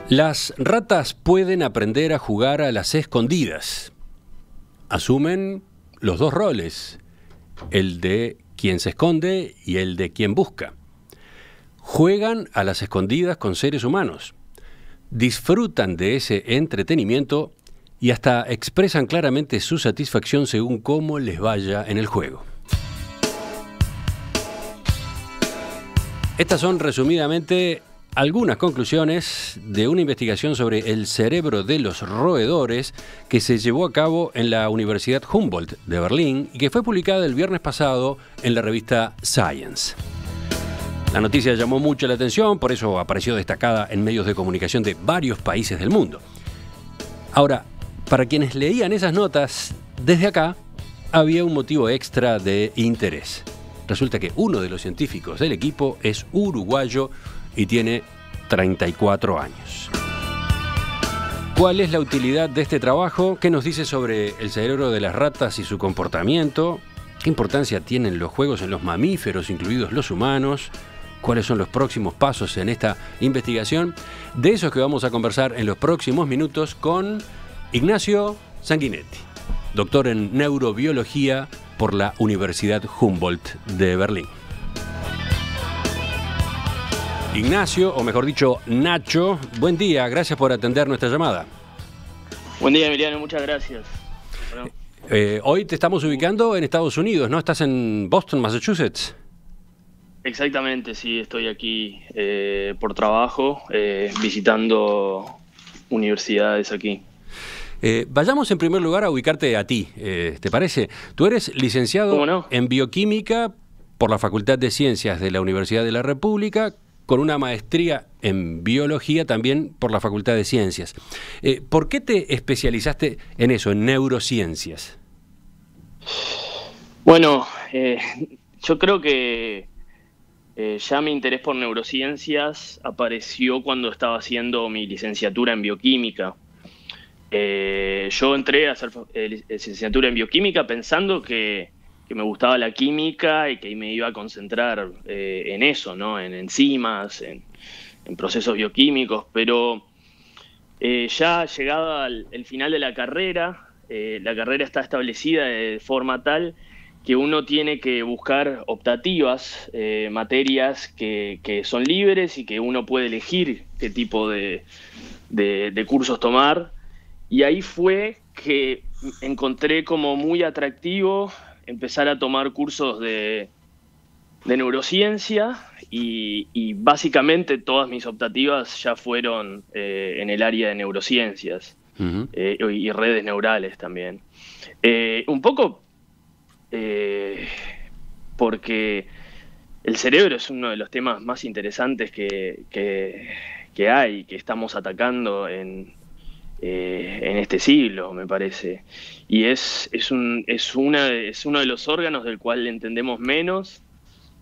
Las ratas pueden aprender a jugar a las escondidas. Asumen los dos roles, el de quien se esconde y el de quien busca. Juegan a las escondidas con seres humanos. Disfrutan de ese entretenimiento y hasta expresan claramente su satisfacción según cómo les vaya en el juego. Estas son resumidamente algunas conclusiones de una investigación sobre el cerebro de los roedores que se llevó a cabo en la Universidad Humboldt de Berlín y que fue publicada el viernes pasado en la revista Science. La noticia llamó mucho la atención, por eso apareció destacada en medios de comunicación de varios países del mundo. Ahora, para quienes leían esas notas, desde acá había un motivo extra de interés. Resulta que uno de los científicos del equipo es uruguayo y tiene 34 años. ¿Cuál es la utilidad de este trabajo? ¿Qué nos dice sobre el cerebro de las ratas y su comportamiento? ¿Qué importancia tienen los juegos en los mamíferos, incluidos los humanos? ¿Cuáles son los próximos pasos en esta investigación? De eso es que vamos a conversar en los próximos minutos con Ignacio Sanguinetti, doctor en neurobiología por la Universidad Humboldt de Berlín. Ignacio, o mejor dicho, Nacho, buen día, gracias por atender nuestra llamada. Buen día, Emiliano, muchas gracias. Hoy te estamos ubicando en Estados Unidos, ¿no? ¿Estás en Boston, Massachusetts? Exactamente, sí, estoy aquí por trabajo, visitando universidades aquí. Vayamos en primer lugar a ubicarte a ti, ¿te parece? Tú eres licenciado en bioquímica por la Facultad de Ciencias de la Universidad de la República, con una maestría en biología también por la Facultad de Ciencias. ¿Por qué te especializaste en eso, en neurociencias? Bueno, yo creo que ya mi interés por neurociencias apareció cuando estaba haciendo mi licenciatura en bioquímica. Yo entré a hacer licenciatura en bioquímica pensando que me gustaba la química y que me iba a concentrar en eso, ¿no? En enzimas, en procesos bioquímicos, pero ya llegado al final de la carrera está establecida de forma tal que uno tiene que buscar optativas, materias que son libres y que uno puede elegir qué tipo de cursos tomar. Y ahí fue que encontré como muy atractivo empezar a tomar cursos de neurociencia y básicamente todas mis optativas ya fueron en el área de neurociencias. Uh-huh. Y redes neurales también. Un poco porque el cerebro es uno de los temas más interesantes que hay, que estamos atacando en este siglo, me parece, y es uno de los órganos del cual entendemos menos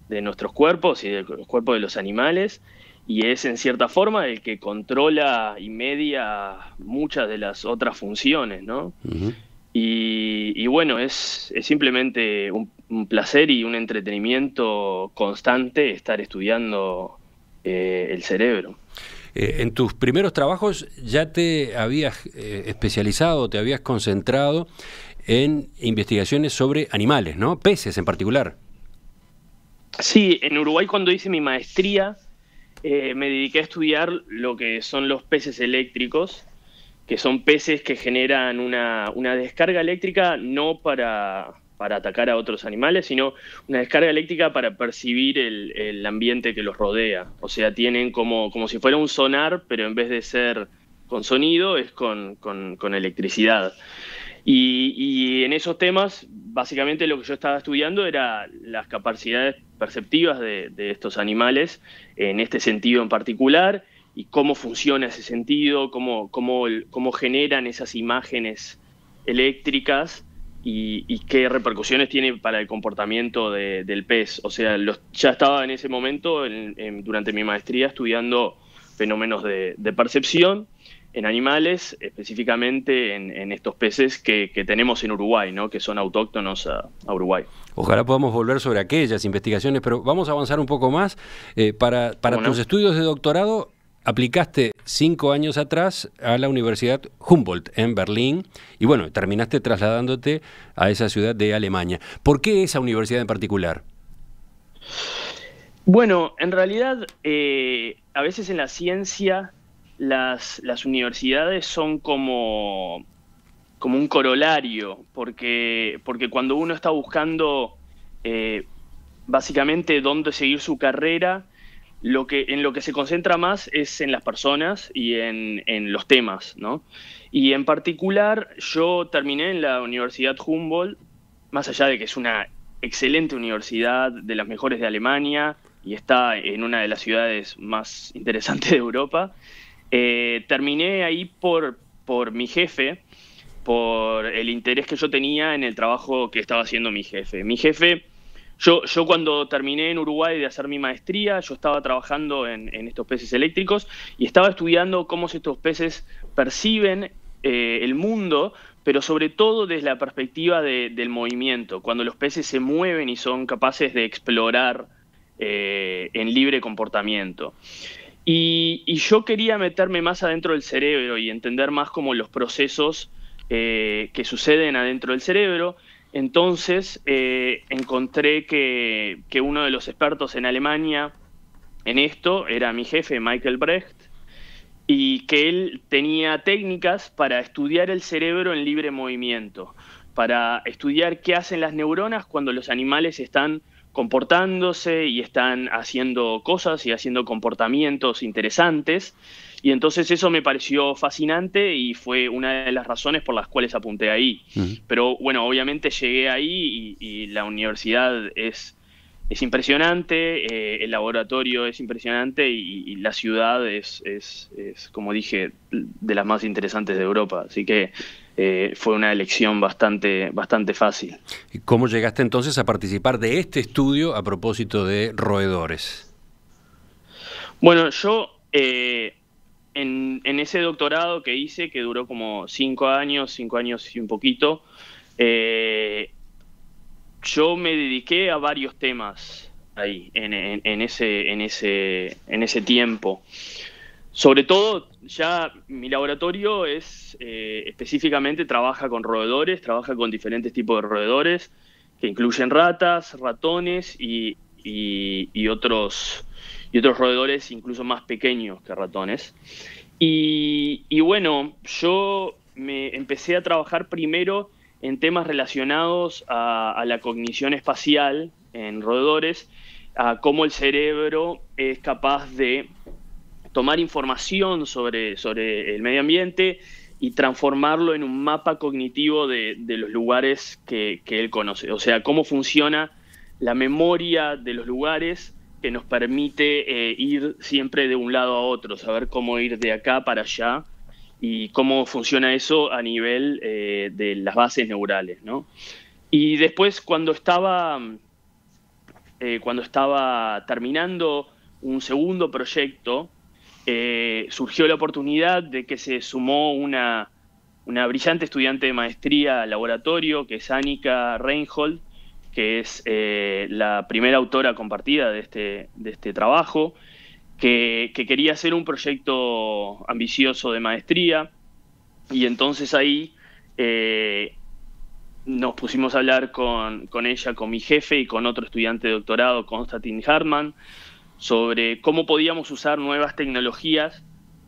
de nuestros cuerpos y de los cuerpos de los animales, y es en cierta forma el que controla y media muchas de las otras funciones, ¿no? Uh-huh. Y bueno, es simplemente un placer y un entretenimiento constante estar estudiando el cerebro. En tus primeros trabajos ya te habías especializado, te habías concentrado en investigaciones sobre animales, ¿no? Peces en particular. Sí, en Uruguay cuando hice mi maestría me dediqué a estudiar lo que son los peces eléctricos, que son peces que generan una descarga eléctrica no para atacar a otros animales, sino una descarga eléctrica para percibir el ambiente que los rodea. O sea, tienen como si fuera un sonar, pero en vez de ser con sonido, es con electricidad. Y en esos temas, básicamente lo que yo estaba estudiando era las capacidades perceptivas de estos animales, en este sentido en particular, y cómo funciona ese sentido, cómo generan esas imágenes eléctricas, y qué repercusiones tiene para el comportamiento del pez. O sea, ya estaba en ese momento, durante mi maestría, estudiando fenómenos de percepción en animales, específicamente en estos peces que tenemos en Uruguay, ¿no? Que son autóctonos a Uruguay. Ojalá podamos volver sobre aquellas investigaciones, pero vamos a avanzar un poco más. Para tus estudios de doctorado, aplicaste 5 años atrás a la Universidad Humboldt en Berlín y bueno, terminaste trasladándote a esa ciudad de Alemania. ¿Por qué esa universidad en particular? Bueno, en realidad, a veces en la ciencia las universidades son como un corolario, porque cuando uno está buscando básicamente dónde seguir su carrera, en lo que se concentra más es en las personas y en los temas, ¿no? Y en particular, yo terminé en la Universidad Humboldt, más allá de que es una excelente universidad, de las mejores de Alemania, y está en una de las ciudades más interesantes de Europa. Terminé ahí por mi jefe, por el interés que yo tenía en el trabajo que estaba haciendo mi jefe. Yo cuando terminé en Uruguay de hacer mi maestría, yo estaba trabajando en estos peces eléctricos y estaba estudiando cómo estos peces perciben el mundo, pero sobre todo desde la perspectiva del movimiento, cuando los peces se mueven y son capaces de explorar en libre comportamiento. Y yo quería meterme más adentro del cerebro y entender más como los procesos que suceden adentro del cerebro. Entonces encontré que uno de los expertos en Alemania en esto era mi jefe, Michael Brecht, y que él tenía técnicas para estudiar el cerebro en libre movimiento, para estudiar qué hacen las neuronas cuando los animales están comportándose y están haciendo cosas y haciendo comportamientos interesantes. Y entonces eso me pareció fascinante y fue una de las razones por las cuales apunté ahí. Pero bueno, obviamente llegué ahí y la universidad es impresionante, el laboratorio es impresionante y la ciudad es, como dije, de las más interesantes de Europa. Así que fue una elección bastante fácil. ¿Y cómo llegaste entonces a participar de este estudio a propósito de roedores? Bueno, yo en ese doctorado que hice, que duró como 5 años y un poquito, yo me dediqué a varios temas ahí, en ese tiempo. Sobre todo, ya mi laboratorio específicamente trabaja con roedores, trabaja con diferentes tipos de roedores, que incluyen ratas, ratones y otros roedores incluso más pequeños que ratones. Y bueno, yo me empecé a trabajar primero en temas relacionados a la cognición espacial en roedores, a cómo el cerebro es capaz de tomar información sobre el medio ambiente y transformarlo en un mapa cognitivo de los lugares que él conoce. O sea, cómo funciona la memoria de los lugares que nos permite ir siempre de un lado a otro, saber cómo ir de acá para allá y cómo funciona eso a nivel de las bases neurales, ¿no? Y después, cuando estaba terminando un segundo proyecto, surgió la oportunidad de que se sumó una brillante estudiante de maestría al laboratorio, que es Annika Reinhold, que es la primera autora compartida de este trabajo, que quería hacer un proyecto ambicioso de maestría. Y entonces ahí nos pusimos a hablar con ella, con mi jefe y con otro estudiante de doctorado, Konstantin Hartmann, sobre cómo podíamos usar nuevas tecnologías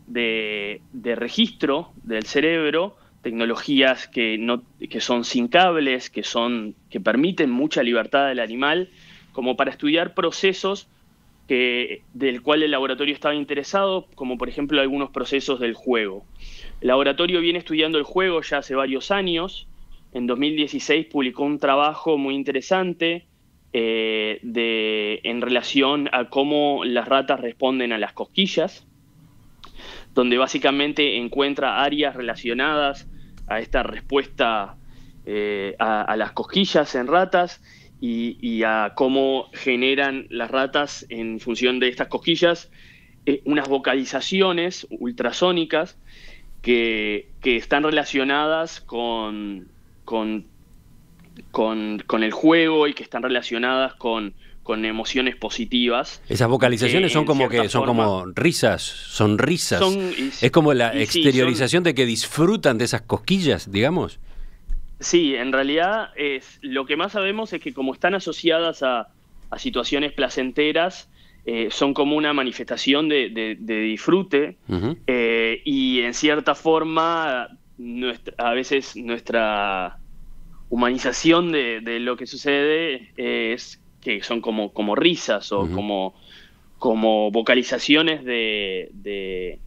de registro del cerebro, tecnologías que son sin cables, que permiten mucha libertad del animal, como para estudiar procesos del cual el laboratorio estaba interesado, como por ejemplo algunos procesos del juego. El laboratorio viene estudiando el juego ya hace varios años. En 2016 publicó un trabajo muy interesante en relación a cómo las ratas responden a las cosquillas, donde básicamente encuentra áreas relacionadas a esta respuesta a las cosquillas en ratas y a cómo generan las ratas en función de estas cosquillas unas vocalizaciones ultrasónicas que están relacionadas con el juego y que están relacionadas con con emociones positivas. Esas vocalizaciones son como que son como risas, sonrisas. Es como la exteriorización de que disfrutan de esas cosquillas, digamos. Sí, en realidad lo que más sabemos es que como están asociadas a situaciones placenteras, son como una manifestación de disfrute. Uh-huh. Y en cierta forma a veces nuestra humanización de lo que sucede es que son como risas o uh-huh. como vocalizaciones de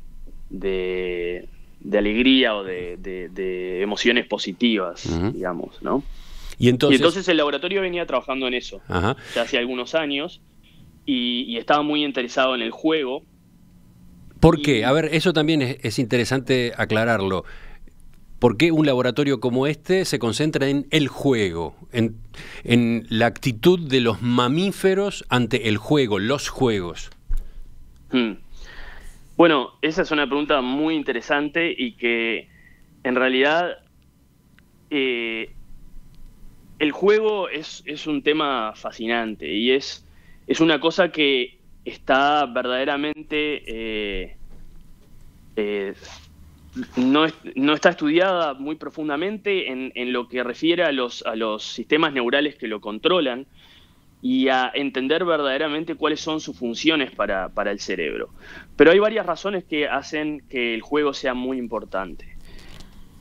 alegría o de emociones positivas, uh-huh. digamos, ¿no? Y entonces el laboratorio venía trabajando en eso, uh-huh. ya hace algunos años, y estaba muy interesado en el juego. ¿Por qué? A ver, eso también es interesante aclararlo. ¿Por qué un laboratorio como este se concentra en el juego, en la actitud de los mamíferos ante el juego, los juegos? Bueno, esa es una pregunta muy interesante y que en realidad el juego es un tema fascinante y es una cosa que está verdaderamente... no está estudiada muy profundamente en lo que refiere a los sistemas neurales que lo controlan y a entender verdaderamente cuáles son sus funciones para el cerebro. Pero hay varias razones que hacen que el juego sea muy importante.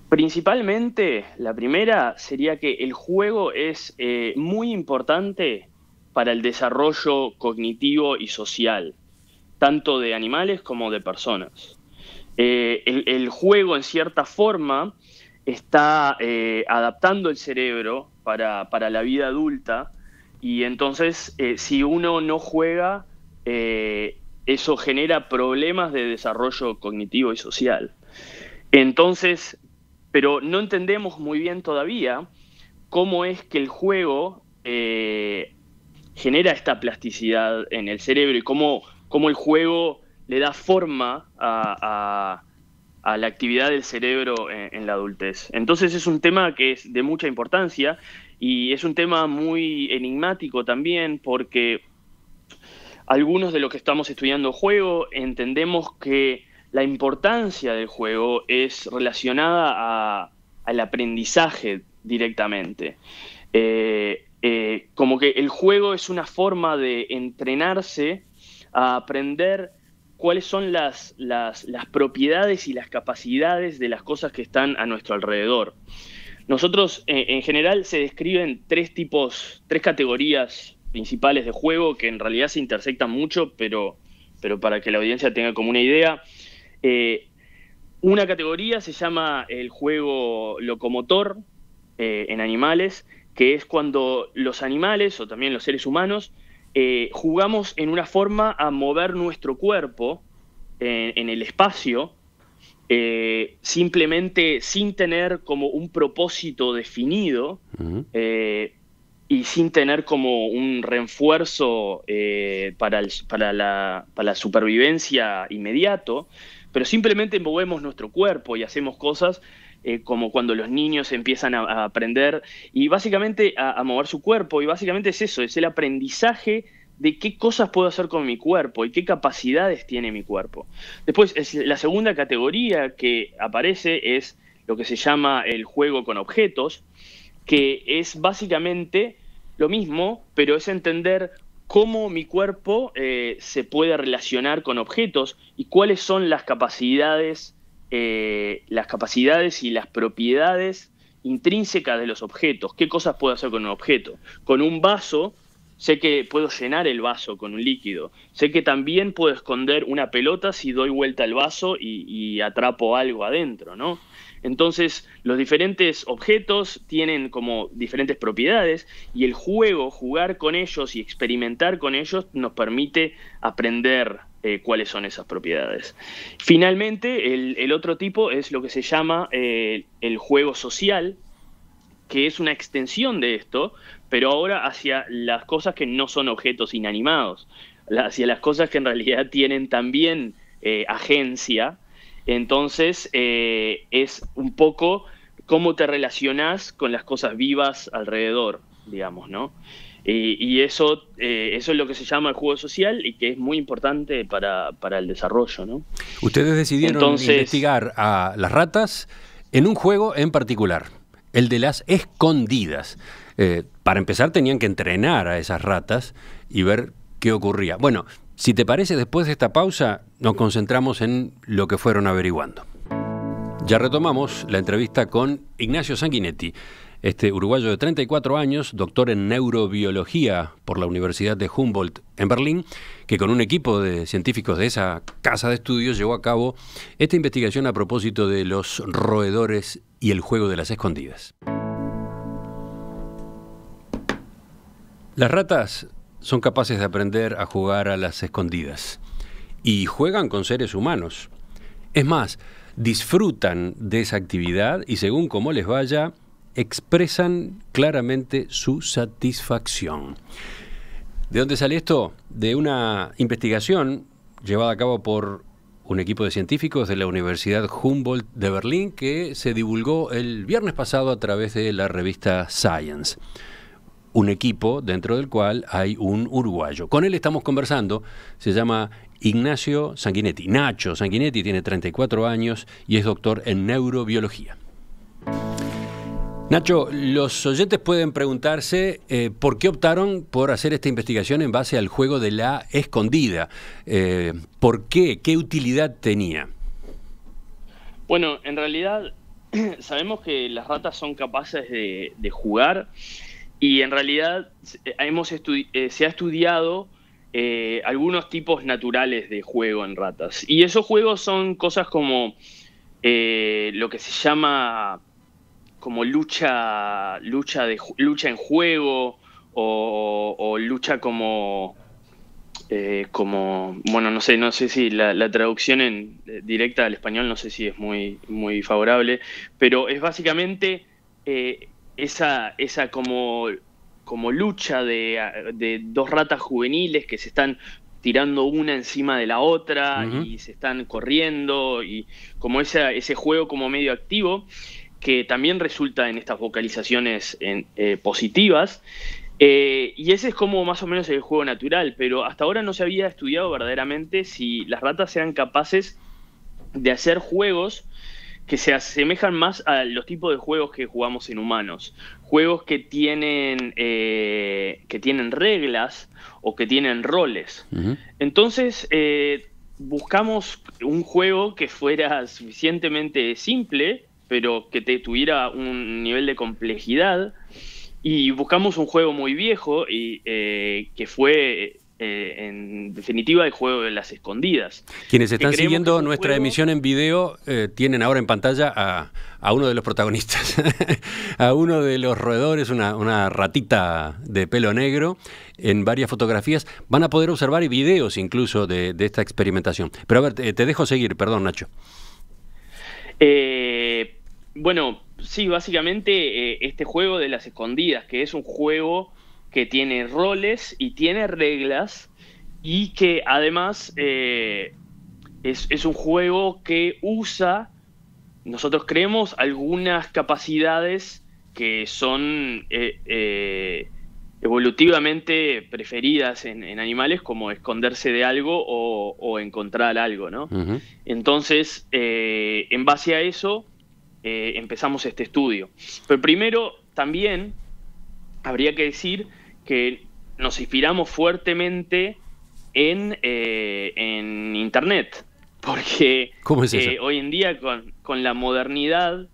Principalmente, la primera sería que el juego es muy importante para el desarrollo cognitivo y social, tanto de animales como de personas. El juego, en cierta forma, está adaptando el cerebro para la vida adulta y entonces, si uno no juega, eso genera problemas de desarrollo cognitivo y social. Entonces, pero no entendemos muy bien todavía cómo es que el juego genera esta plasticidad en el cerebro y cómo el juego le da forma a la actividad del cerebro en la adultez. Entonces es un tema que es de mucha importancia y es un tema muy enigmático también porque algunos de los que estamos estudiando juego entendemos que la importancia del juego es relacionada al aprendizaje directamente. Como que el juego es una forma de entrenarse a aprender cuáles son las propiedades y las capacidades de las cosas que están a nuestro alrededor. Nosotros, en general, se describen tres categorías principales de juego que en realidad se intersectan mucho, pero para que la audiencia tenga como una idea. Una categoría se llama el juego locomotor en animales, que es cuando los animales, o también los seres humanos, jugamos en una forma a mover nuestro cuerpo en el espacio, simplemente sin tener como un propósito definido uh-huh. Y sin tener como un refuerzo para la supervivencia inmediato, pero simplemente movemos nuestro cuerpo y hacemos cosas como cuando los niños empiezan a aprender y básicamente a mover su cuerpo, y básicamente es eso, es el aprendizaje de qué cosas puedo hacer con mi cuerpo y qué capacidades tiene mi cuerpo. Después, la segunda categoría que aparece es lo que se llama el juego con objetos, que es básicamente lo mismo, pero es entender cómo mi cuerpo se puede relacionar con objetos y cuáles son las capacidades y las propiedades intrínsecas de los objetos. ¿Qué cosas puedo hacer con un objeto? Con un vaso, sé que puedo llenar el vaso con un líquido. Sé que también puedo esconder una pelota si doy vuelta al vaso y atrapo algo adentro, ¿no? Entonces, los diferentes objetos tienen como diferentes propiedades y el juego, jugar con ellos y experimentar con ellos nos permite aprender cuáles son esas propiedades. Finalmente, el otro tipo es lo que se llama el juego social, que es una extensión de esto, pero ahora hacia las cosas que no son objetos inanimados, hacia las cosas que en realidad tienen también agencia. Entonces, es un poco cómo te relacionás con las cosas vivas alrededor, digamos, ¿no? Y eso es lo que se llama el juego social y que es muy importante para el desarrollo, ¿no? Ustedes decidieron investigar a las ratas en un juego en particular, el de las escondidas. Para empezar tenían que entrenar a esas ratas y ver qué ocurría. Bueno, si te parece, después de esta pausa nos concentramos en lo que fueron averiguando. Ya retomamos la entrevista con Ignacio Sanguinetti, este uruguayo de 34 años, doctor en neurobiología por la Universidad de Humboldt en Berlín, que con un equipo de científicos de esa casa de estudios llevó a cabo esta investigación a propósito de los roedores y el juego de las escondidas. Las ratas son capaces de aprender a jugar a las escondidas y juegan con seres humanos. Es más, disfrutan de esa actividad y según cómo les vaya, expresan claramente su satisfacción. ¿De dónde sale esto? De una investigación llevada a cabo por un equipo de científicos de la Universidad Humboldt de Berlín que se divulgó el viernes pasado a través de la revista Science. Un equipo dentro del cual hay un uruguayo. Con él estamos conversando, se llama Ignacio Sanguinetti. Nacho Sanguinetti tiene 34 años y es doctor en neurobiología. Nacho, los oyentes pueden preguntarse por qué optaron por hacer esta investigación en base al juego de la escondida. ¿Por qué? ¿Qué utilidad tenía? Bueno, en realidad sabemos que las ratas son capaces de jugar y en realidad se ha estudiado algunos tipos naturales de juego en ratas. Y esos juegos son cosas como lo que se llama como lucha en juego o lucha como bueno, no sé si la traducción directa al español no sé si es muy favorable, pero es básicamente esa como lucha de dos ratas juveniles que se están tirando una encima de la otra y se están corriendo y como ese juego como medio activo que también resulta en estas vocalizaciones positivas. Y ese es como más o menos el juego natural, pero hasta ahora no se había estudiado verdaderamente si las ratas eran capaces de hacer juegos que se asemejan más a los tipos de juegos que jugamos en humanos. Juegos que tienen reglas o que tienen roles. Entonces, buscamos un juego que fuera suficientemente simple, pero que tuviera un nivel de complejidad, y buscamos un juego muy viejo y que fue en definitiva el juego de las escondidas. Quienes están siguiendo nuestra emisión en video tienen ahora en pantalla a uno de los protagonistas, a uno de los roedores, una ratita de pelo negro, en varias fotografías. Van a poder observar videos incluso de esta experimentación. Pero a ver, te dejo seguir, perdón, Nacho. Bueno, sí, básicamente este juego de las escondidas, que es un juego que tiene roles y tiene reglas y que además es un juego que usa, nosotros creemos, algunas capacidades que son evolutivamente preferidas en animales, como esconderse de algo o encontrar algo, ¿no? Entonces, en base a eso, empezamos este estudio. Pero primero, también habría que decir que nos inspiramos fuertemente en Internet, porque ¿cómo es eso? Hoy en día con la modernidad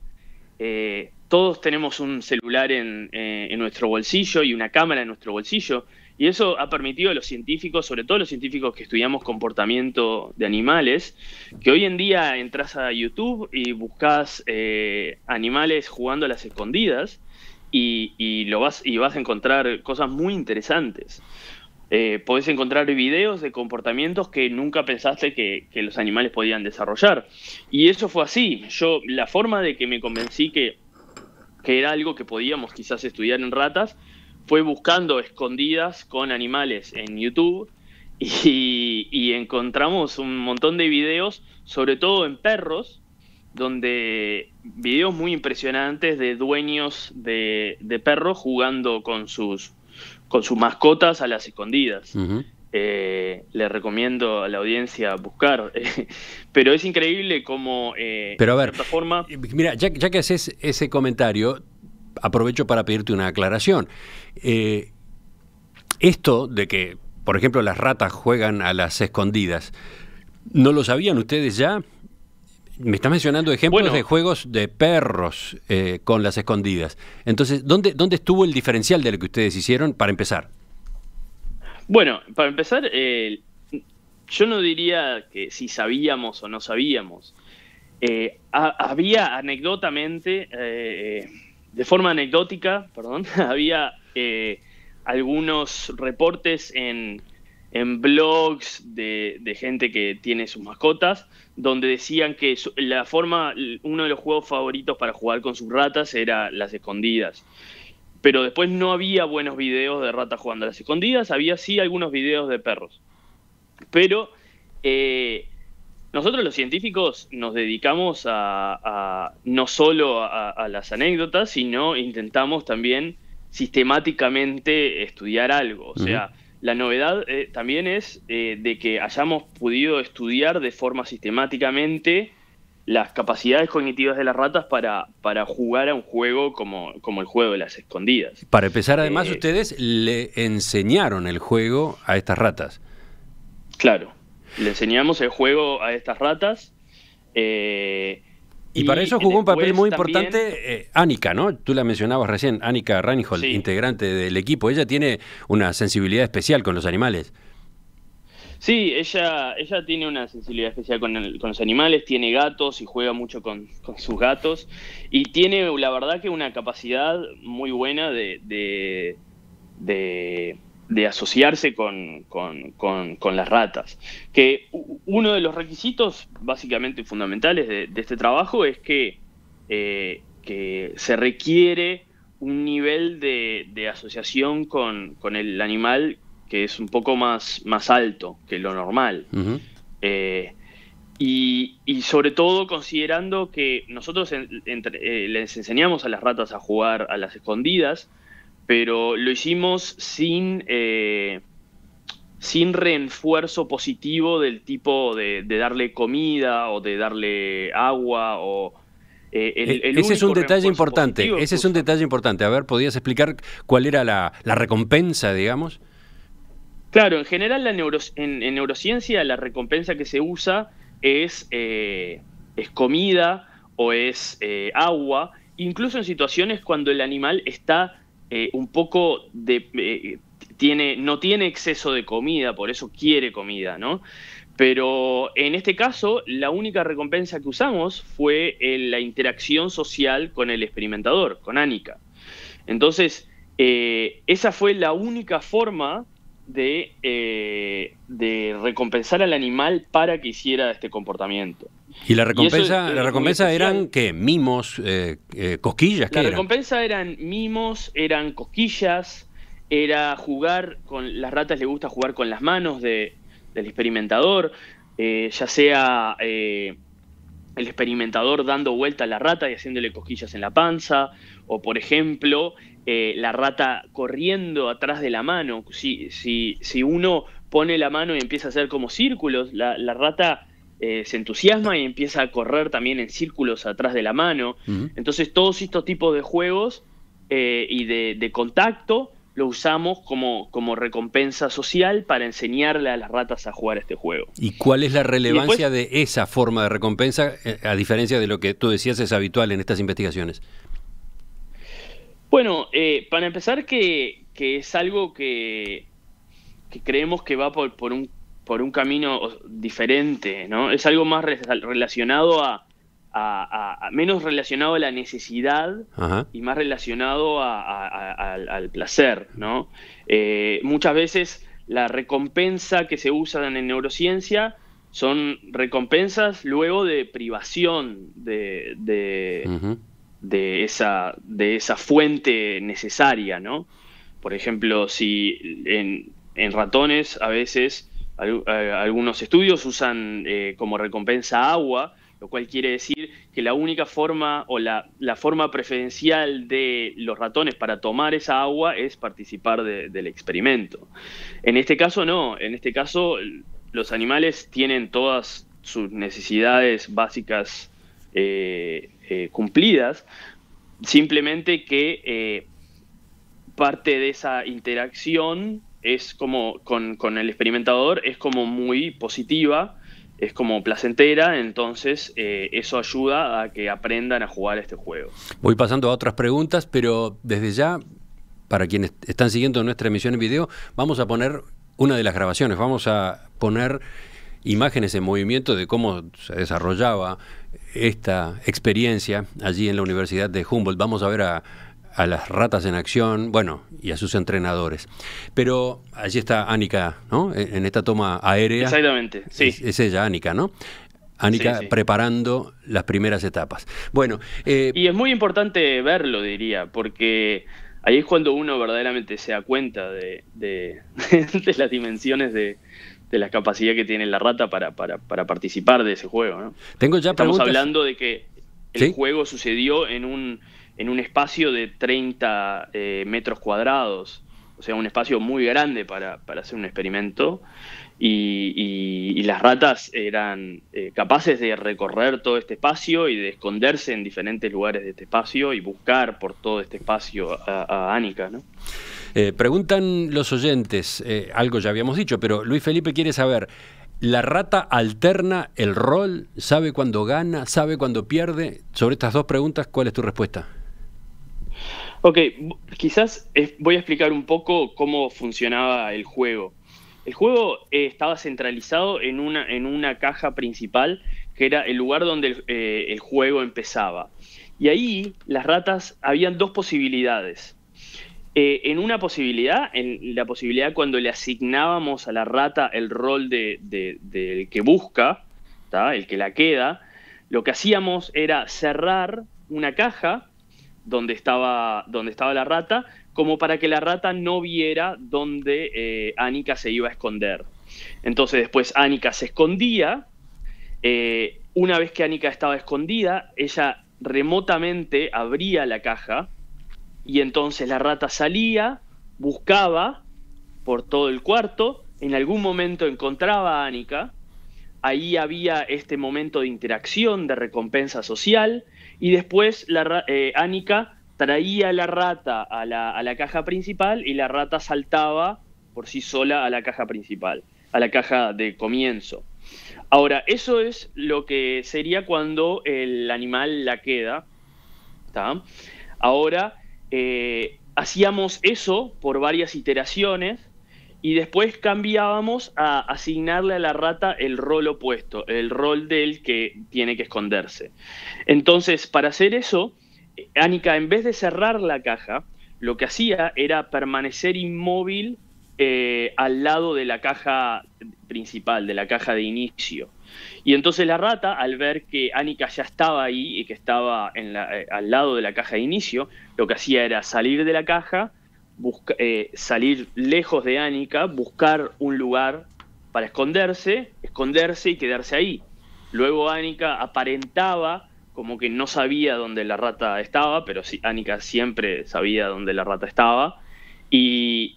todos tenemos un celular en nuestro bolsillo y una cámara en nuestro bolsillo, y eso ha permitido a los científicos, sobre todo los científicos que estudiamos comportamiento de animales, que hoy en día entras a YouTube y buscas animales jugando a las escondidas y vas a encontrar cosas muy interesantes. Podés encontrar videos de comportamientos que nunca pensaste que los animales podían desarrollar. Y eso fue así. La forma de que me convencí que era algo que podíamos quizás estudiar en ratas fue buscando escondidas con animales en YouTube y encontramos un montón de videos, sobre todo en perros, donde videos muy impresionantes de dueños de perros jugando con sus con sus mascotas a las escondidas. Ujú. Le recomiendo a la audiencia buscar. Pero es increíble cómo, Pero a de ver, cierta forma... mira, ya que haces ese comentario, aprovecho para pedirte una aclaración. Esto de que, por ejemplo, las ratas juegan a las escondidas, ¿no lo sabían ustedes ya? Me estás mencionando ejemplos de juegos de perros con las escondidas. Entonces, ¿dónde estuvo el diferencial de lo que ustedes hicieron para empezar? Bueno, para empezar, yo no diría que si sabíamos o no sabíamos. Había anecdotamente, de forma anecdótica, perdón, había algunos reportes en blogs de gente que tiene sus mascotas, donde decían que uno de los juegos favoritos para jugar con sus ratas era las escondidas. Pero después no había buenos videos de ratas jugando a las escondidas, había sí algunos videos de perros. Pero nosotros los científicos nos dedicamos a no solo a las anécdotas, sino intentamos también sistemáticamente estudiar algo. O sea, la novedad también es de que hayamos podido estudiar de forma sistemáticamente las capacidades cognitivas de las ratas para jugar a un juego como el juego de las escondidas. Para empezar, además, ustedes le enseñaron el juego a estas ratas. Claro, le enseñamos el juego a estas ratas. Y para eso jugó un papel muy también importante Annika, ¿no? Tú la mencionabas recién, Annika Reinhold, sí, integrante del equipo. Ella tiene una sensibilidad especial con los animales. Sí, ella tiene una sensibilidad especial con los animales, tiene gatos y juega mucho con sus gatos. Y tiene, la verdad, que una capacidad muy buena de asociarse con las ratas. Que uno de los requisitos básicamente fundamentales de este trabajo es que se requiere un nivel de asociación con el animal que es un poco más alto que lo normal. Uh-huh. Y sobre todo considerando que nosotros les enseñamos a las ratas a jugar a las escondidas, pero lo hicimos sin refuerzo positivo del tipo de darle comida o de darle agua o... ese es un detalle importante. Ese es un detalle importante. A ver, ¿podías explicar cuál era la recompensa, digamos? Claro, en general en neurociencia la recompensa que se usa es comida o es agua, incluso en situaciones cuando el animal está un poco no tiene exceso de comida, por eso quiere comida, ¿no? Pero en este caso, la única recompensa que usamos fue la interacción social con el experimentador, con Annika. Entonces, esa fue la única forma de recompensar al animal para que hiciera este comportamiento. ¿Y la recompensa eran qué? ¿Mimos? ¿Cosquillas? ¿Qué La eran? recompensa eran mimos, eran cosquillas, era jugar con... Las ratas les gusta jugar con las manos del experimentador, ya sea el experimentador dando vuelta a la rata y haciéndole cosquillas en la panza, o por ejemplo, la rata corriendo atrás de la mano. Si uno pone la mano y empieza a hacer como círculos, la rata se entusiasma y empieza a correr también en círculos atrás de la mano. Uh-huh. Entonces todos estos tipos de juegos y de contacto lo usamos como recompensa social para enseñarle a las ratas a jugar este juego. ¿Y cuál es la relevancia de esa forma de recompensa, a diferencia de lo que tú decías es habitual en estas investigaciones? Bueno, para empezar que es algo que creemos que va por un camino diferente, ¿no? Es algo más relacionado menos relacionado a la necesidad. Ajá. Y más relacionado al placer, ¿no? Muchas veces la recompensa que se usa en neurociencia son recompensas luego de privación uh-huh. de esa fuente necesaria, ¿no? Por ejemplo, si en ratones a veces algunos estudios usan como recompensa agua, lo cual quiere decir que la única forma o la forma preferencial de los ratones para tomar esa agua es participar del experimento. En este caso no, en este caso los animales tienen todas sus necesidades básicas cumplidas, simplemente que parte de esa interacción es como con el experimentador es como muy positiva, es como placentera, entonces eso ayuda a que aprendan a jugar este juego. Voy pasando a otras preguntas, pero desde ya, para quienes están siguiendo nuestra emisión en video, vamos a poner una de las grabaciones, vamos a poner imágenes en movimiento de cómo se desarrollaba esta experiencia allí en la Universidad de Humboldt. Vamos a ver a las ratas en acción, bueno, y a sus entrenadores. Pero allí está Annika, ¿no? En esta toma aérea. Exactamente, sí. Es ella, Annika, ¿no? Annika, sí, preparando las primeras etapas. Bueno, y es muy importante verlo, diría, porque ahí es cuando uno verdaderamente se da cuenta de las dimensiones de la capacidad que tiene la rata para participar de ese juego, ¿no? Tengo ya Estamos preguntas. Hablando de que el ¿Sí? juego sucedió en un espacio de 30 metros cuadrados, o sea, un espacio muy grande para hacer un experimento, y las ratas eran capaces de recorrer todo este espacio y de esconderse en diferentes lugares de este espacio y buscar por todo este espacio a Annika, ¿no? Preguntan los oyentes, algo ya habíamos dicho, pero Luis Felipe quiere saber, ¿la rata alterna el rol? ¿Sabe cuándo gana? ¿Sabe cuándo pierde? Sobre estas dos preguntas, ¿cuál es tu respuesta? Ok, quizás voy a explicar un poco cómo funcionaba el juego. El juego estaba centralizado en una caja principal, que era el lugar donde el juego empezaba. Y ahí las ratas, habían dos posibilidades. En una posibilidad, en la posibilidad cuando le asignábamos a la rata el rol del que busca, ¿tá? El que la queda, lo que hacíamos era cerrar una caja donde estaba la rata, como para que la rata no viera dónde Annika se iba a esconder. Entonces después Annika se escondía, una vez que Annika estaba escondida, ella remotamente abría la caja, y entonces la rata salía, buscaba por todo el cuarto, en algún momento encontraba a Annika, ahí había este momento de interacción, de recompensa social, y después Annika traía a la rata a la caja principal y la rata saltaba por sí sola a la caja principal, a la caja de comienzo. Ahora, eso es lo que sería cuando el animal la queda, ¿tá? Ahora, hacíamos eso por varias iteraciones y después cambiábamos a asignarle a la rata el rol opuesto, el rol del que tiene que esconderse. Entonces, para hacer eso, Annika, en vez de cerrar la caja, lo que hacía era permanecer inmóvil al lado de la caja principal, de la caja de inicio. Y entonces la rata, al ver que Annika ya estaba ahí y que estaba al lado de la caja de inicio, lo que hacía era salir de la caja, salir lejos de Annika, buscar un lugar para esconderse y quedarse ahí. Luego Annika aparentaba como que no sabía dónde la rata estaba, pero sí, Annika siempre sabía dónde la rata estaba, y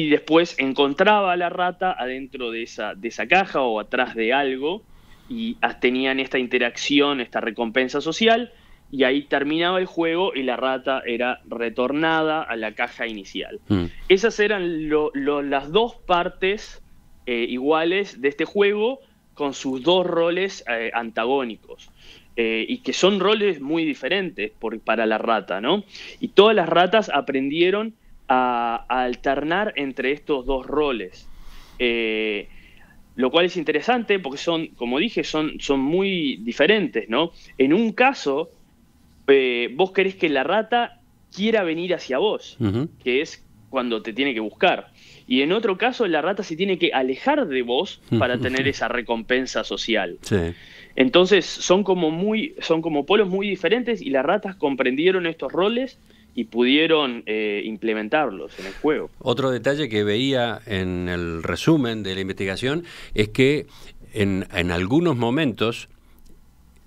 después encontraba a la rata adentro de esa caja o atrás de algo, y tenían esta interacción, esta recompensa social, y ahí terminaba el juego y la rata era retornada a la caja inicial. Esas eran las dos partes iguales de este juego, con sus dos roles antagónicos, y que son roles muy diferentes para la rata, ¿no? Y todas las ratas aprendieron a alternar entre estos dos roles. Lo cual es interesante porque son, como dije, son muy diferentes, ¿no? En un caso, vos querés que la rata quiera venir hacia vos, que es cuando te tiene que buscar. Y en otro caso, la rata se tiene que alejar de vos para tener esa recompensa social. Sí. Entonces, son como polos muy diferentes, y las ratas comprendieron estos roles y pudieron implementarlos en el juego. Otro detalle que veía en el resumen de la investigación es que en algunos momentos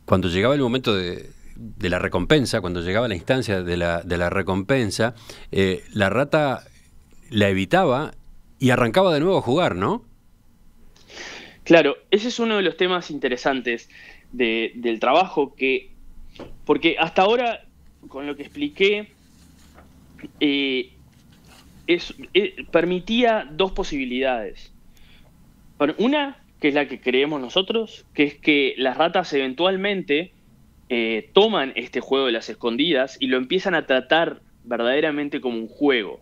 cuando llegaba el momento de la recompensa, cuando llegaba la instancia de la recompensa, la rata la evitaba y arrancaba de nuevo a jugar, ¿no? Claro, ese es uno de los temas interesantes del trabajo, porque hasta ahora, con lo que expliqué, permitía dos posibilidades. Una, que es la que creemos nosotros, que es que las ratas eventualmente toman este juego de las escondidas y lo empiezan a tratar verdaderamente como un juego,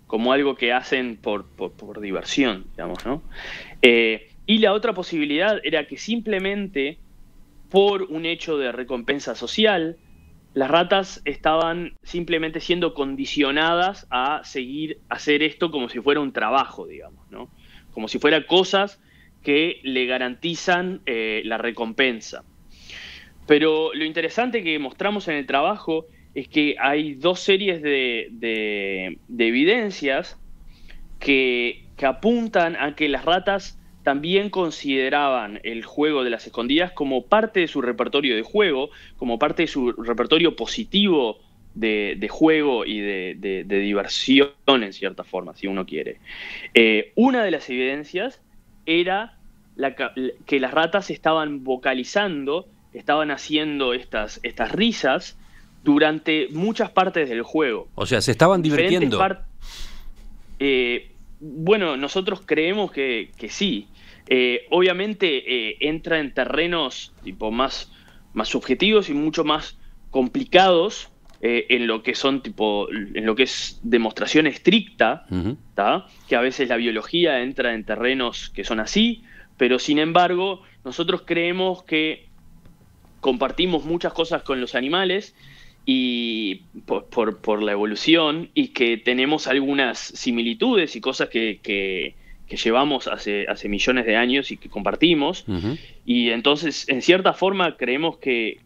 como algo que hacen por diversión, digamos, ¿no? Y la otra posibilidad era que simplemente por un hecho de recompensa social, las ratas estaban simplemente siendo condicionadas a seguir hacer esto como si fuera un trabajo, digamos, ¿no? Como si fuera cosas que le garantizan la recompensa. Pero lo interesante que mostramos en el trabajo es que hay dos series de evidencias que apuntan a que las ratas también consideraban el juego de las escondidas como parte de su repertorio de juego, como parte de su repertorio positivo de juego y de diversión, en cierta forma, si uno quiere. Una de las evidencias era que las ratas estaban vocalizando, estaban haciendo estas risas durante muchas partes del juego. O sea, se estaban divirtiendo. Bueno, nosotros creemos que sí. Obviamente entra en terrenos tipo más subjetivos y mucho más complicados en lo que es demostración estricta, ¿tá? Que a veces la biología entra en terrenos que son así, pero sin embargo nosotros creemos que compartimos muchas cosas con los animales y por la evolución, y que tenemos algunas similitudes y cosas que llevamos hace millones de años y que compartimos. Y entonces, en cierta forma, creemos que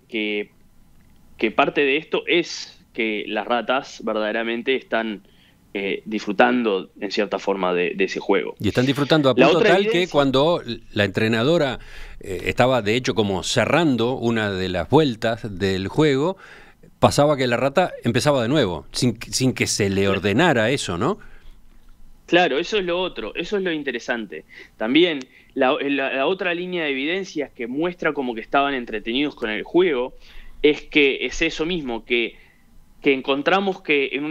parte de esto es que las ratas verdaderamente están disfrutando, en cierta forma, de ese juego. Y están disfrutando a punto tal que cuando la entrenadora estaba, de hecho, como cerrando una de las vueltas del juego, pasaba que la rata empezaba de nuevo, sin que se le ordenara eso, ¿no? Claro, eso es lo otro, eso es lo interesante. También la otra línea de evidencias que muestra como que estaban entretenidos con el juego es eso mismo, que encontramos que en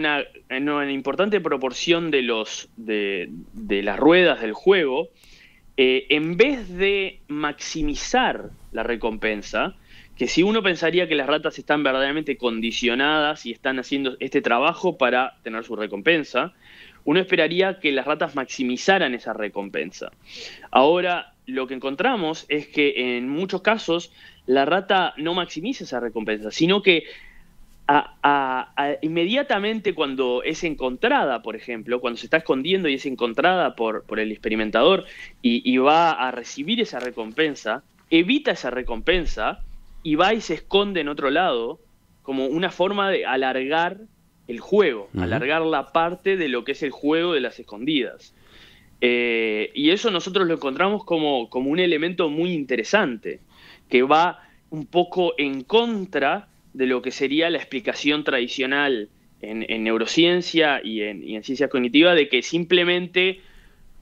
una importante proporción de las ruedas del juego, en vez de maximizar la recompensa, que si uno pensaría que las ratas están verdaderamente condicionadas y están haciendo este trabajo para tener su recompensa, uno esperaría que las ratas maximizaran esa recompensa. Ahora, lo que encontramos es que en muchos casos la rata no maximiza esa recompensa, sino que inmediatamente cuando es encontrada, por ejemplo, cuando se está escondiendo y es encontrada por el experimentador y va a recibir esa recompensa, evita esa recompensa y va y se esconde en otro lado, como una forma de alargar el juego, alargar la parte de lo que es el juego de las escondidas. Y eso nosotros lo encontramos como un elemento muy interesante, que va un poco en contra de lo que sería la explicación tradicional en neurociencia y en ciencia cognitiva, de que simplemente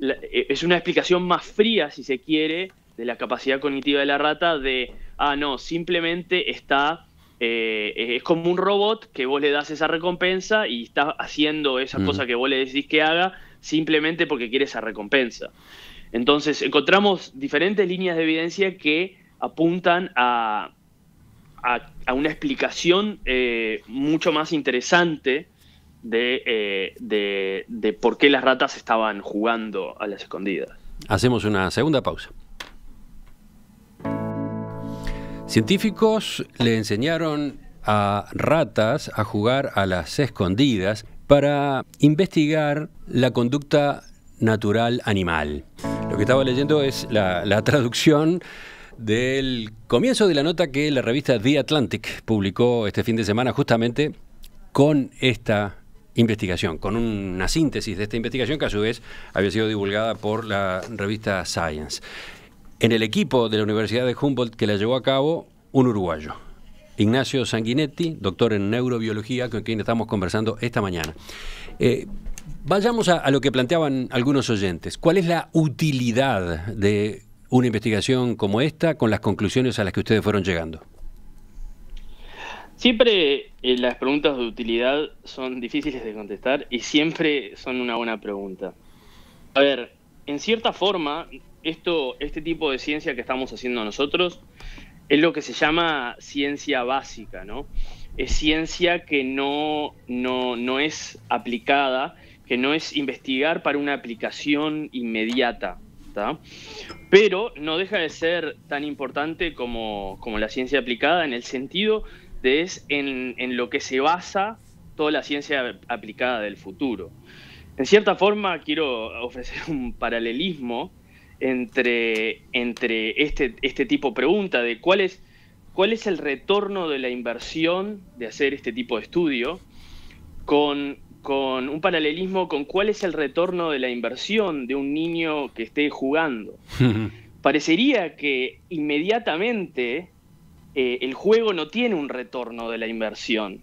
es una explicación más fría, si se quiere, de la capacidad cognitiva de la rata, no, simplemente es como un robot que vos le das esa recompensa y está haciendo esa cosa que vos le decís que haga simplemente porque quiere esa recompensa. Entonces encontramos diferentes líneas de evidencia que apuntan a una explicación mucho más interesante de por qué las ratas estaban jugando a las escondidas. Hacemos una segunda pausa. Científicos le enseñaron a ratas a jugar a las escondidas para investigar la conducta natural animal. Lo que estaba leyendo es la traducción del comienzo de la nota que la revista The Atlantic publicó este fin de semana, justamente con esta investigación, con una síntesis de esta investigación que a su vez había sido divulgada por la revista Science. En el equipo de la Universidad de Humboldt que la llevó a cabo un uruguayo, Ignacio Sanguinetti, doctor en neurobiología, con quien estamos conversando esta mañana. Vayamos a lo que planteaban algunos oyentes. ¿Cuál es la utilidad de una investigación como esta con las conclusiones a las que ustedes fueron llegando? Siempre las preguntas de utilidad son difíciles de contestar y siempre son una buena pregunta. A ver, en cierta forma, este tipo de ciencia que estamos haciendo nosotros es lo que se llama ciencia básica, ¿no? Es ciencia que no es aplicada, que no es investigar para una aplicación inmediata, ¿tá? Pero no deja de ser tan importante como la ciencia aplicada en el sentido de es en lo que se basa toda la ciencia aplicada del futuro. En cierta forma, quiero ofrecer un paralelismo entre este tipo de pregunta de cuál es el retorno de la inversión de hacer este tipo de estudio, con un paralelismo con cuál es el retorno de la inversión de un niño que esté jugando. Parecería que inmediatamente el juego no tiene un retorno de la inversión,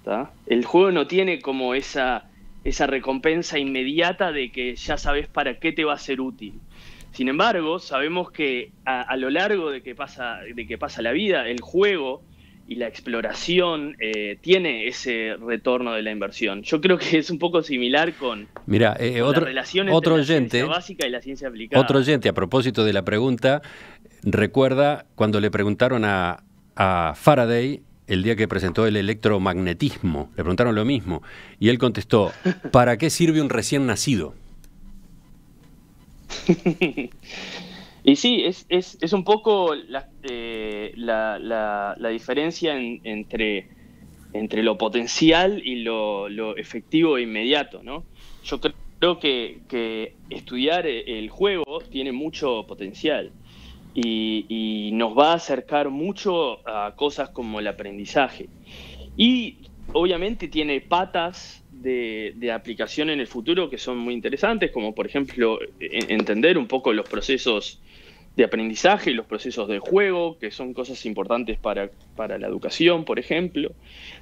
¿tá? El juego no tiene como esa recompensa inmediata de que ya sabes para qué te va a ser útil. Sin embargo, sabemos que a lo largo de que pasa la vida, el juego y la exploración tiene ese retorno de la inversión. Yo creo que es un poco similar con la relación entre la ciencia básica y la ciencia aplicada. Otro oyente, a propósito de la pregunta, recuerda cuando le preguntaron a Faraday el día que presentó el electromagnetismo. Le preguntaron lo mismo y él contestó: ¿para qué sirve un recién nacido? Y sí, es un poco la diferencia entre lo potencial y lo efectivo e inmediato, ¿no? Yo creo que estudiar el juego tiene mucho potencial y nos va a acercar mucho a cosas como el aprendizaje. Y obviamente tiene patas de aplicación en el futuro que son muy interesantes, como por ejemplo entender un poco los procesos de aprendizaje y los procesos del juego, que son cosas importantes para la educación, por ejemplo.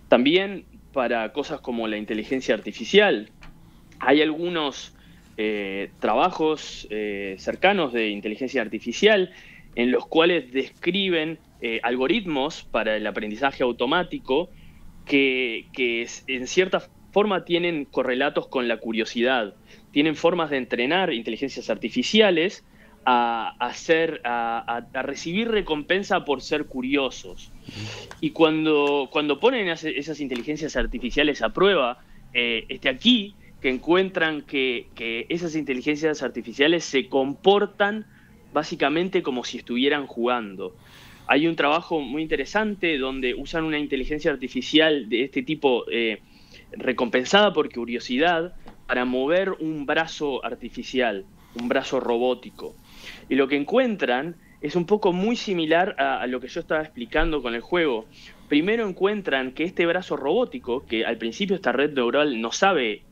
También para cosas como la inteligencia artificial. Hay algunos trabajos cercanos de inteligencia artificial en los cuales describen algoritmos para el aprendizaje automático que en cierta forma tienen correlatos con la curiosidad. Tienen formas de entrenar inteligencias artificiales a recibir recompensa por ser curiosos. Y cuando ponen esas inteligencias artificiales a prueba, aquí que encuentran que esas inteligencias artificiales se comportan básicamente como si estuvieran jugando. Hay un trabajo muy interesante donde usan una inteligencia artificial de este tipo recompensada por curiosidad para mover un brazo artificial, un brazo robótico. Y lo que encuentran es un poco muy similar a lo que yo estaba explicando con el juego. Primero encuentran que este brazo robótico, que al principio esta red neural no sabe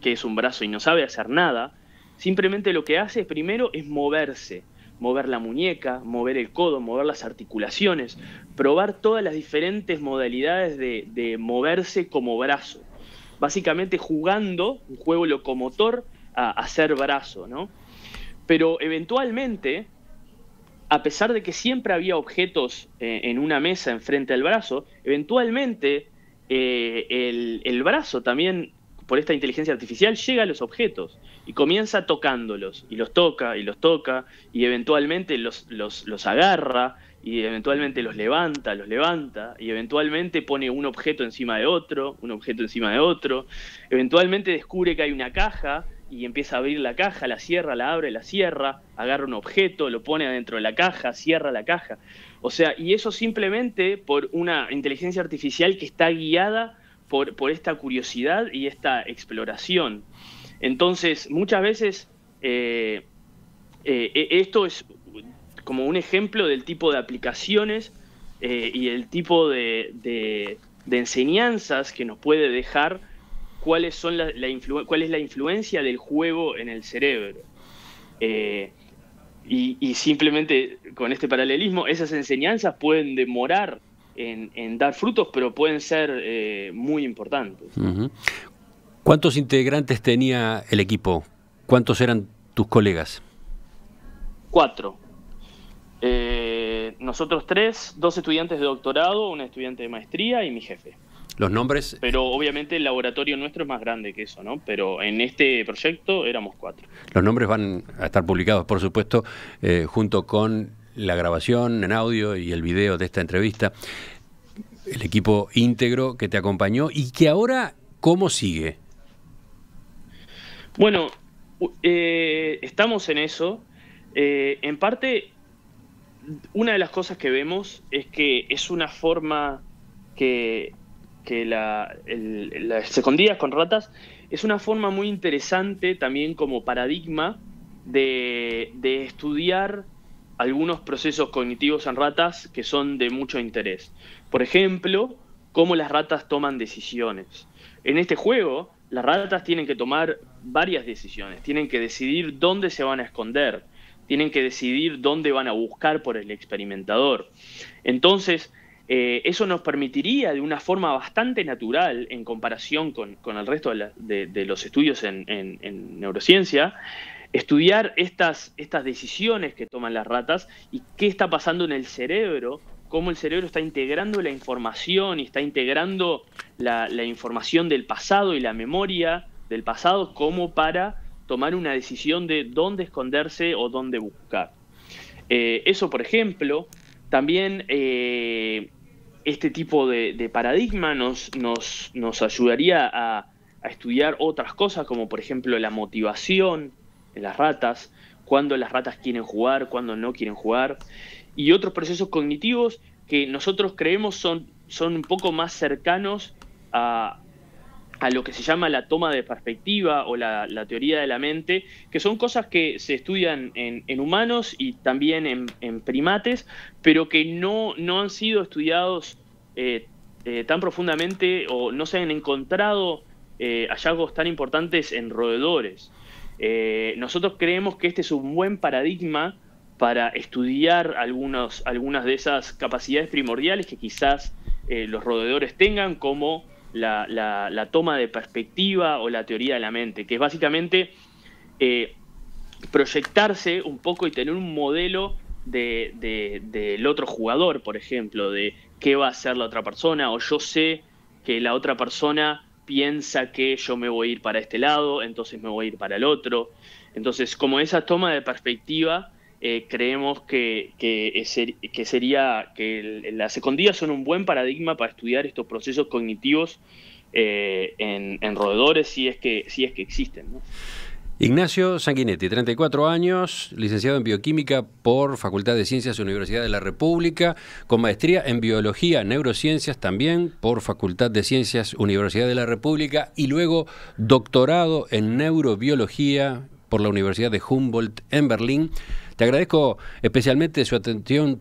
qué es un brazo y no sabe hacer nada, simplemente lo que hace primero es moverse. Mover la muñeca, mover el codo, mover las articulaciones, probar todas las diferentes modalidades de moverse como brazo. Básicamente jugando un juego locomotor a ser brazo, ¿no? Pero eventualmente, a pesar de que siempre había objetos en una mesa enfrente al brazo, eventualmente el brazo también, por esta inteligencia artificial, llega a los objetos y comienza tocándolos, y los toca, y eventualmente los agarra, y eventualmente los levanta, y eventualmente pone un objeto encima de otro, eventualmente descubre que hay una caja, y empieza a abrir la caja, la cierra, la abre, la cierra, agarra un objeto, lo pone adentro de la caja, cierra la caja. O sea, y eso simplemente por una inteligencia artificial que está guiada por esta curiosidad y esta exploración. Entonces, muchas veces esto es como un ejemplo del tipo de aplicaciones y el tipo de enseñanzas que nos puede dejar cuál es la influencia del juego en el cerebro. y simplemente con este paralelismo, esas enseñanzas pueden demorar en dar frutos, pero pueden ser muy importantes. Uh-huh. ¿Cuántos integrantes tenía el equipo? ¿Cuántos eran tus colegas? 4. Nosotros 3, 2 estudiantes de doctorado, una estudiante de maestría y mi jefe. ¿Los nombres? Pero obviamente el laboratorio nuestro es más grande que eso, ¿no? Pero en este proyecto éramos 4. Los nombres van a estar publicados, por supuesto, junto con la grabación en audio y el video de esta entrevista. El equipo íntegro que te acompañó y que ahora, ¿cómo sigue? Bueno, estamos en eso. En parte, una de las cosas que vemos es que es una forma que las escondidas con ratas es una forma muy interesante también como paradigma de estudiar algunos procesos cognitivos en ratas que son de mucho interés. Por ejemplo, cómo las ratas toman decisiones. En este juego, las ratas tienen que tomar varias decisiones. Tienen que decidir dónde se van a esconder. Tienen que decidir dónde van a buscar por el experimentador. Entonces, eso nos permitiría de una forma bastante natural en comparación con el resto de los estudios en neurociencia, estudiar estas decisiones que toman las ratas y qué está pasando en el cerebro, cómo el cerebro está integrando la información y está integrando la información del pasado y la memoria del pasado como para tomar una decisión de dónde esconderse o dónde buscar. Eso, por ejemplo, también este tipo de paradigma nos ayudaría a estudiar otras cosas, como por ejemplo la motivación en las ratas, cuándo las ratas quieren jugar, cuándo no quieren jugar, y otros procesos cognitivos que nosotros creemos son un poco más cercanos a lo que se llama la toma de perspectiva o la teoría de la mente, que son cosas que se estudian en humanos y también en primates, pero que no han sido estudiados tan profundamente o no se han encontrado hallazgos tan importantes en roedores. Nosotros creemos que este es un buen paradigma para estudiar algunas de esas capacidades primordiales que quizás los roedores tengan, como la toma de perspectiva o la teoría de la mente, que es básicamente proyectarse un poco y tener un modelo del otro jugador, por ejemplo, de qué va a hacer la otra persona, o yo sé que la otra persona piensa que yo me voy a ir para este lado, entonces me voy a ir para el otro. Entonces, como esa toma de perspectiva, creemos que las escondidas son un buen paradigma para estudiar estos procesos cognitivos en roedores, si es que existen, ¿no? Ignacio Sanguinetti, 34 años, licenciado en Bioquímica por Facultad de Ciencias, Universidad de la República, con maestría en Biología, Neurociencias también por Facultad de Ciencias, Universidad de la República, y luego doctorado en Neurobiología por la Universidad de Humboldt en Berlín. Te agradezco especialmente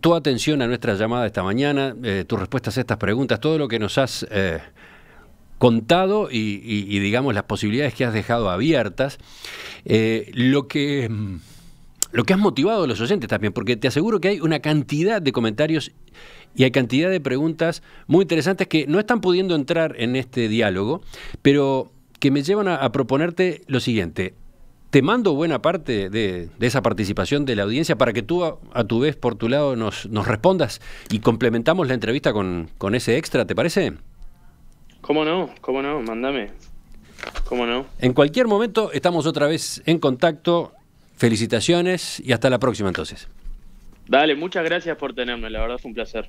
tu atención a nuestra llamada esta mañana, tus respuestas a estas preguntas, todo lo que nos has contado y digamos las posibilidades que has dejado abiertas, lo que has motivado a los oyentes también, porque te aseguro que hay una cantidad de comentarios y hay cantidad de preguntas muy interesantes que no están pudiendo entrar en este diálogo, pero que me llevan a proponerte lo siguiente. Te mando buena parte de esa participación de la audiencia para que tú, a tu vez, por tu lado, nos respondas y complementamos la entrevista con ese extra, ¿te parece? ¿Cómo no? Mándame. ¿Cómo no? En cualquier momento estamos otra vez en contacto. Felicitaciones y hasta la próxima entonces. Dale, muchas gracias por tenerme, la verdad fue un placer.